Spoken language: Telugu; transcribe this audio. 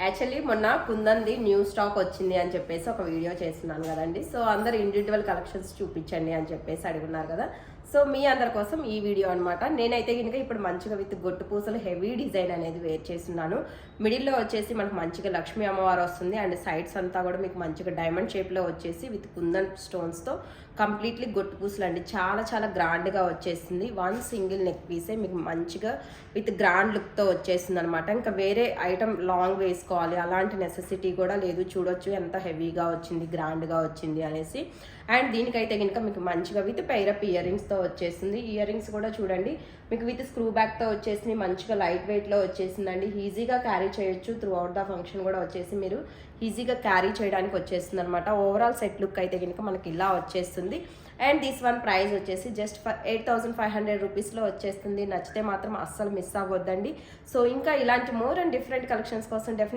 యాక్చువల్లీ మొన్న కుందంది న్యూ స్టాక్ వచ్చింది అని చెప్పేసి ఒక వీడియో చేస్తున్నాను కదండి. సో అందరు ఇండివిజువల్ కలెక్షన్స్ చూపించండి అని చెప్పేసి అడుగున్నారు కదా. సో మీ అందరి కోసం ఈ వీడియో అనమాట. నేనైతే కనుక ఇప్పుడు మంచిగా విత్ గొట్టు పూసలు హెవీ డిజైన్ అనేది వేర్ చేస్తున్నాను. మిడిల్లో వచ్చేసి మనకు మంచిగా లక్ష్మీ అమ్మవారు వస్తుంది అండ్ సైడ్స్ అంతా కూడా మీకు మంచిగా డైమండ్ షేప్లో వచ్చేసి విత్ కుందన్ స్టోన్స్తో కంప్లీట్లీ గొట్టు పూసలు అండి. చాలా చాలా గ్రాండ్గా వచ్చేసింది. వన్ సింగిల్ నెక్ పీసే మీకు మంచిగా విత్ గ్రాండ్ లుక్తో వచ్చేసింది అనమాట. ఇంకా వేరే ఐటమ్ లాంగ్ వేసుకోవాలి అలాంటి నెసెసిటీ కూడా లేదు. చూడొచ్చు ఎంత హెవీగా వచ్చింది, గ్రాండ్గా వచ్చింది అనేసి. అండ్ దీనికైతే కనుక మీకు మంచిగా విత్ పైరప్ ఇయర్ రింగ్స్తో వచ్చేసింది. ఇయర్ రింగ్స్ కూడా చూడండి మీకు విత్ స్క్రూ బ్యాక్తో వచ్చేసింది. మంచిగా లైట్ వెయిట్లో వచ్చేసిందండి. ఈజీగా క్యారీ చేయొచ్చు. త్రూ అవుట్ ద ఫంక్షన్ కూడా వచ్చేసి మీరు ఈజీగా క్యారీ చేయడానికి వచ్చేస్తుంది అనమాట. ఓవరాల్ సెట్ లుక్ అయితే కనుక మనకి ఇలా వచ్చేస్తుంది. అండ్ దిస్ వన్ ప్రైస్ వచ్చేసి జస్ట్ ఫర్ 8,500 రూపీస్లో వచ్చేస్తుంది. నచ్చితే మాత్రం అస్సలు మిస్ అవ్వద్దండి. సో ఇంకా ఇలాంటి మోర్ అండ్ డిఫరెంట్ కలెక్షన్స్ కోసం డెఫినెట్